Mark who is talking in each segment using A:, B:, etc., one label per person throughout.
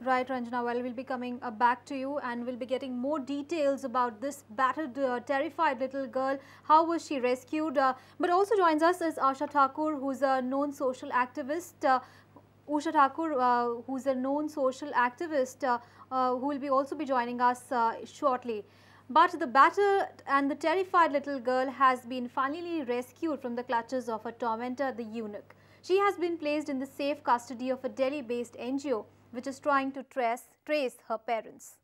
A: Right, Ranjana. Well, we'll be coming back to you and we'll be getting more details about this battered, terrified little girl. How was she rescued? But also joins us is Asha Thakur, who's a known social activist. Usha Thakur, who's a known social activist, who will be also be joining us shortly. But the battered and the terrified little girl has been finally rescued from the clutches of her tormentor, the eunuch. She has been placed in the safe custody of a Delhi-based NGO, which is trying to trace her parents.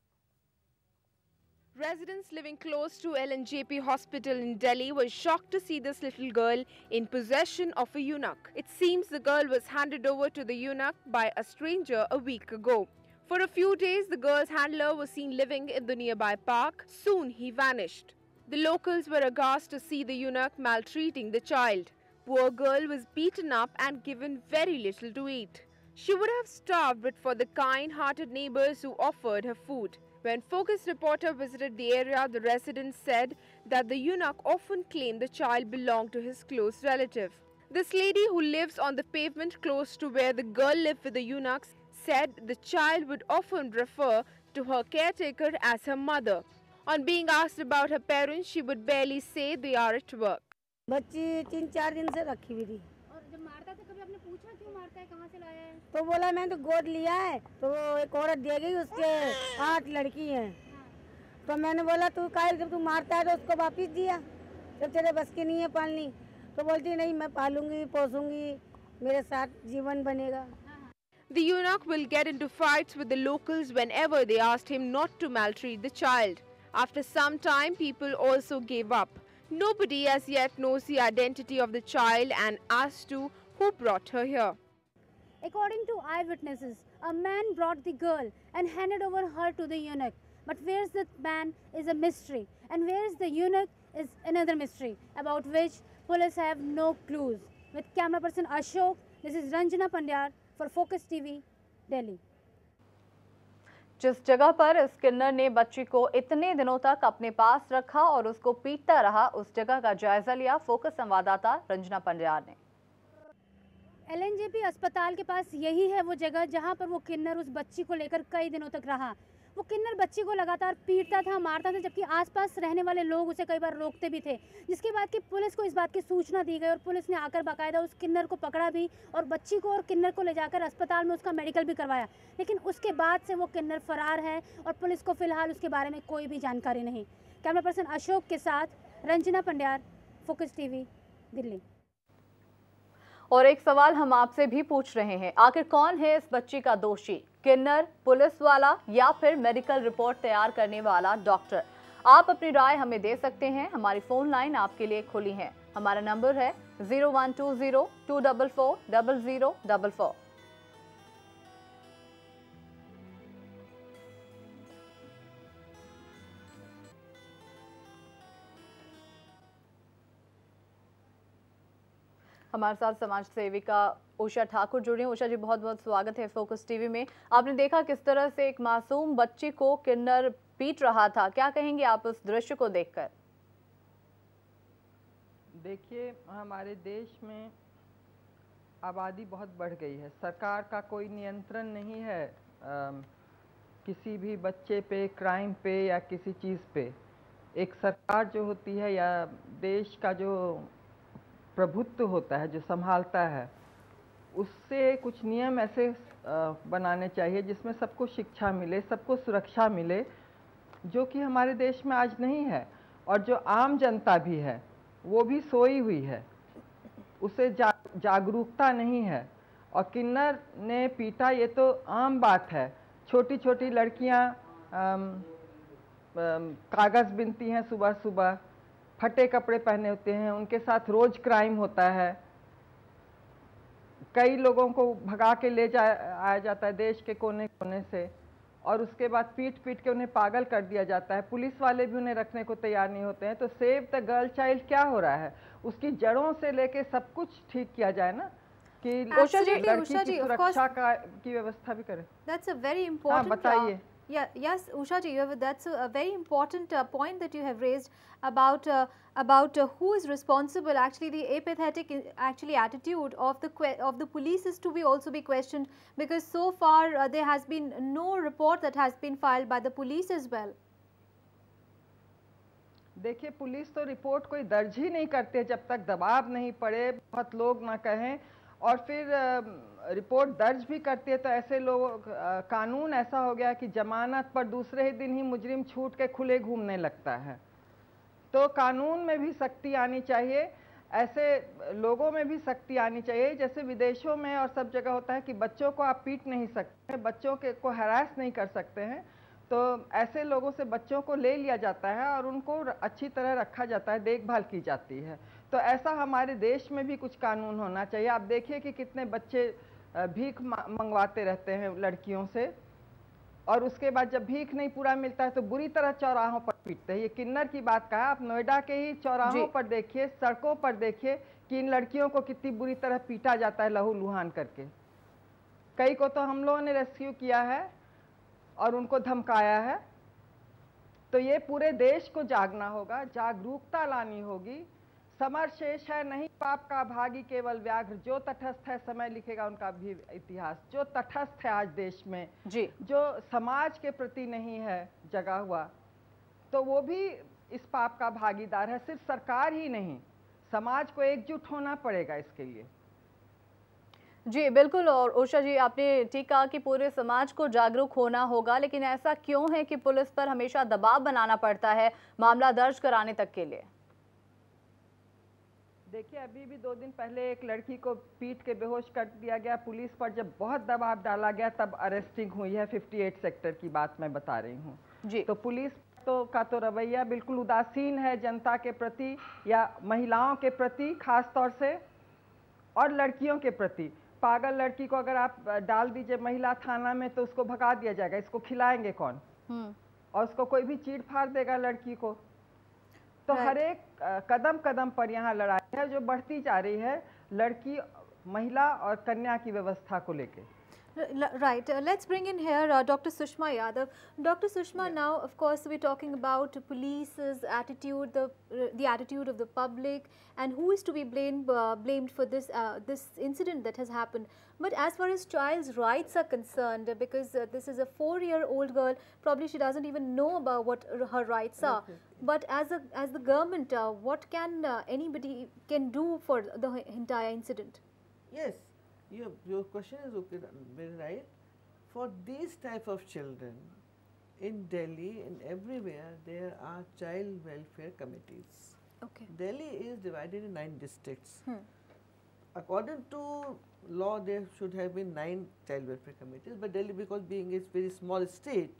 B: Residents living close to LNJP hospital in Delhi were shocked to see this little girl in possession of a eunuch. It seems the girl was handed over to the eunuch by a stranger a week ago. For a few days, the girl's handler was seen living in the nearby park. Soon he vanished. The locals were aghast to see the eunuch maltreating the child. Poor girl was beaten up and given very little to eat. She would have starved but for the kind-hearted neighbors who offered her food. When Focus reporter visited the area, the residents said that the eunuch often claimed the child belonged to his close relative. This lady, who lives on the pavement close to where the girl lived with the eunuchs, said the child would often refer to her caretaker as her mother. On being asked about her parents, she would barely say they are at work.
C: बच्ची 3-4 दिन से रखी हुई थी।
D: और जब मारता था कभी आपने पूछा क्यों मारता है, कहाँ से लाया है?
C: तो बोला मैंने तो गोद लिया है, तो वो एक औरत दे गई, उसके 8 लड़की हैं। तो मैंने बोला तू काहे जब तू मारता है तो उसको वापिस दिया, जब तेरे बस की नहीं है पालनी। तो बोलती नहीं मैं पालूंगी पोसूंगी, मेरे साथ जीवन बनेगा।
B: The eunuch will get into fights with the locals whenever they asked him not to maltreat the child. After some time, people also gave up. Nobody as yet knows the identity of the child and as to who brought her here.
D: According to eyewitnesses, a man brought the girl and handed over her to the eunuch. But where's the man is a mystery, and where's the eunuch is another mystery about which police have no clues. With camera person Ashok, this is Ranjana Pandyar for Focus TV, Delhi.
E: जिस जगह पर इस किन्नर ने बच्ची को इतने दिनों तक अपने पास रखा और उसको पीटता रहा, उस जगह का जायजा लिया फोकस संवाददाता रंजना पंड्यार ने।
D: LNJP अस्पताल के पास यही है वो जगह जहां पर वो किन्नर उस बच्ची को लेकर कई दिनों तक रहा। वो किन्नर बच्ची को लगातार पीटता था, मारता था, जबकि आसपास रहने वाले लोग उसे कई बार रोकते भी थे, जिसके बाद कि पुलिस को इस बात की सूचना दी गई और पुलिस ने आकर बाकायदा उस किन्नर को पकड़ा भी और बच्ची को और किन्नर को ले जाकर अस्पताल में उसका मेडिकल भी करवाया। लेकिन उसके बाद से वो किन्नर फरार है और पुलिस को फिलहाल उसके बारे में कोई भी जानकारी नहीं। कैमरा पर्सन अशोक के साथ रंजना पंड्यार, फोकस टीवी, दिल्ली।
E: और एक सवाल हम आपसे भी पूछ रहे हैं, आखिर कौन है इस बच्ची का दोषी? किन्नर, पुलिस वाला या फिर मेडिकल रिपोर्ट तैयार करने वाला डॉक्टर? आप अपनी राय हमें दे सकते हैं। हमारी फोन लाइन आपके लिए खुली है। हमारा नंबर है 012024400044। हमारे साथ समाज सेविका उषा ठाकुर जुड़ी हैं। उषा जी, बहुत बहुत स्वागत है फोकस टीवी में। आपने देखा किस तरह से एक मासूम बच्ची को किन्नर पीट रहा था, क्या कहेंगे आप उस दृश्य को देखकर?
F: देखिए, हमारे देश में आबादी बहुत बढ़ गई है, सरकार का कोई नियंत्रण नहीं है किसी भी बच्चे पे, क्राइम पे या किसी चीज़ पे। एक सरकार जो होती है या देश का जो प्रभुत्व होता है, जो संभालता है, उससे कुछ नियम ऐसे बनाने चाहिए जिसमें सबको शिक्षा मिले, सबको सुरक्षा मिले, जो कि हमारे देश में आज नहीं है। और जो आम जनता भी है वो भी सोई हुई है, उसे जागरूकता नहीं है। और किन्नर ने पीटा, ये तो आम बात है। छोटी छोटी लड़कियां कागज़ बिनती हैं सुबह सुबह, फटे कपड़े पहने होते हैं, उनके साथ रोज क्राइम होता है। कई लोगों को भगा के ले आया जाता है देश के कोने कोने से, और उसके बाद पीट पीट के उन्हें पागल कर दिया जाता है। पुलिस वाले भी उन्हें रखने को तैयार नहीं होते हैं। तो सेव द गर्ल चाइल्ड क्या हो रहा है, उसकी जड़ों से लेके सब कुछ ठीक किया जाए ना, कि लड़की की सुरक्षा की व्यवस्था भी करें।
A: That's a very important
F: बताइए।
A: Yeah, yes, Usha ji, that's a very important point that you have raised about who is responsible. Actually, the apathetic attitude of the police is to be also be questioned, because so far there has been no report that has been filed by the police as well.
F: देखिए, police तो report कोई दर्ज ही नहीं करते जब तक दबाव नहीं पड़े, बहुत लोग ना कहें, और फिर रिपोर्ट दर्ज भी करती है तो ऐसे लोग, कानून ऐसा हो गया कि जमानत पर दूसरे ही दिन ही मुजरिम छूट के खुले घूमने लगता है। तो कानून में भी सख्ती आनी चाहिए, ऐसे लोगों में भी सख्ती आनी चाहिए। जैसे विदेशों में और सब जगह होता है कि बच्चों को आप पीट नहीं सकते, बच्चों के को हैरास नहीं कर सकते हैं, तो ऐसे लोगों से बच्चों को ले लिया जाता है और उनको अच्छी तरह रखा जाता है, देखभाल की जाती है। तो ऐसा हमारे देश में भी कुछ कानून होना चाहिए। आप देखिए कि कितने बच्चे भीख मंगवाते रहते हैं लड़कियों से, और उसके बाद जब भीख नहीं पूरा मिलता है तो बुरी तरह चौराहों पर पीटते हैं। ये किन्नर की बात कहा, आप नोएडा के ही चौराहों पर देखिए, सड़कों पर देखिए कि इन लड़कियों को कितनी बुरी तरह पीटा जाता है लहू लुहान करके। कई को तो हम लोगों ने रेस्क्यू किया है और उनको धमकाया है। तो ये पूरे देश को जागना होगा, जागरूकता लानी होगी। समर शेष है नहीं पाप का भागी केवल व्याघ्र, जो तटस्थ है समय लिखेगा उनका भी इतिहास। जो तटस्थ है आज देश में
E: जी,
F: जो समाज के प्रति नहीं है जगा हुआ, तो वो भी इस पाप का भागीदार है। सिर्फ सरकार ही नहीं, समाज को एकजुट होना पड़ेगा इसके लिए।
E: जी बिल्कुल। और उषा जी, आपने ठीक कहा कि पूरे समाज को जागरूक होना होगा, लेकिन ऐसा क्यों है कि पुलिस पर हमेशा दबाव बनाना पड़ता है मामला दर्ज कराने तक के लिए?
F: देखिए, अभी भी 2 दिन पहले एक लड़की को पीट के बेहोश कर दिया गया। पुलिस पर जब बहुत दबाव डाला गया तब अरेस्टिंग हुई है। 58 सेक्टर की बात मैं बता रही हूँ
E: जी।
F: तो पुलिस का तो रवैया बिल्कुल उदासीन है जनता के प्रति या महिलाओं के प्रति खास तौर से, और लड़कियों के प्रति। पागल लड़की को अगर आप डाल दीजिए महिला थाना में तो उसको भगा दिया जाएगा, इसको खिलाएंगे कौन? और उसको कोई भी चीड़ फाड़ देगा लड़की को। तो हर एक कदम कदम पर यहाँ लड़ाई है जो बढ़ती जा रही है लड़की, महिला और कन्या की व्यवस्था को लेके।
A: Right. Let's bring in here Dr. Sushma Yadav. Dr. Sushma, now of course we're talking about police's attitude, the attitude of the public, and who is to be blamed for this this incident that has happened. But as far as child's rights are concerned, because this is a 4-year-old girl, probably she doesn't even know about what her rights are. But as the government, what can anybody can do for the entire incident?
G: Yes. Your question is okay, very right. For these type of children, in Delhi and everywhere, there are child welfare committees.
A: Okay.
G: Delhi is divided in 9 districts. According to law, there should have been 9 child welfare committees, but Delhi, because being a very small state,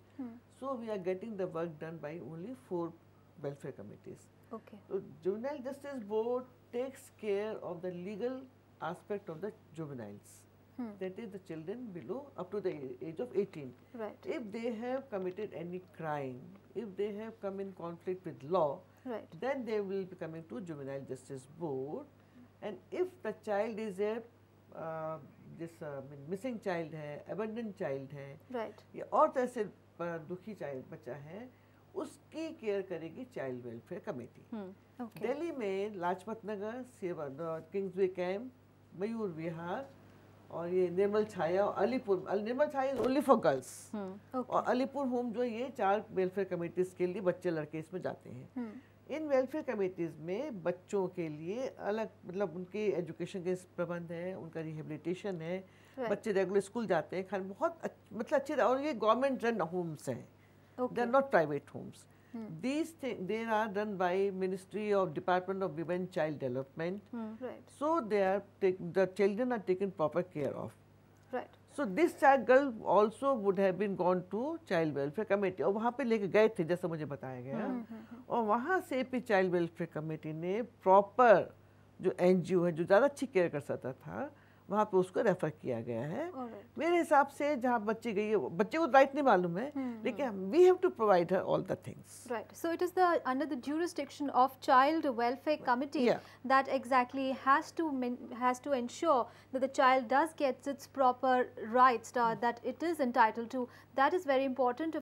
G: so we are getting the work done by only 4 welfare committees.
A: Okay.
G: So Juvenile Justice Board takes care of the legal aspect of the juveniles, that is the children below up to the age of 18.
A: Right.
G: If they have committed any crime, if they have come in conflict with law,
A: Right.
G: then they will be coming to Juvenile Justice Board. And if the child is a missing child है, abandoned child है,
A: Right.
G: या और तरह से दुखी child बच्चा है, उसकी केयर करेगी child welfare committee.
A: Okay.
G: Delhi में लाजपत नगर, किंग्सवे कैंप, मयूर विहार और ये निर्मल छाया और अलीपुर, निर्मल छाया इज ओनली फॉर गर्ल्स, और अलीपुर होम जो ये 4 वेलफेयर कमेटीज के लिए बच्चे लड़के इसमें जाते हैं। इन वेलफेयर कमेटीज में बच्चों के लिए अलग मतलब उनके एजुकेशन के प्रबंध है, उनका रिहेबिलिटेशन है, बच्चे रेगुलर स्कूल जाते हैं, खाने बहुत मतलब अच्छे, और ये गवर्नमेंट रन होम्स हैं, they are not private homes. These things they are done by Ministry of Department of Women Child Development.
A: Right.
G: So they are the children are taken proper care of.
A: Right.
G: So this child girl also would have been gone to Child Welfare Committee और वहाँ पे लेके गए थे जैसा मुझे बताया गया, और वहाँ से भी Child Welfare Committee ने proper जो NGO है जो ज़्यादा अच्छी केयर कर सकता था वहाँ पे उसको रेफर किया गया है। मेरे हिसाब से जहाँ बच्ची गई है, बच्चे को राइट नहीं मालूम है, लेकिन we have to provide her all the things.
A: Right. So it is under the jurisdiction of Child Welfare Committee that exactly has to ensure that the child does get its proper rights that it is entitled to. That is very important.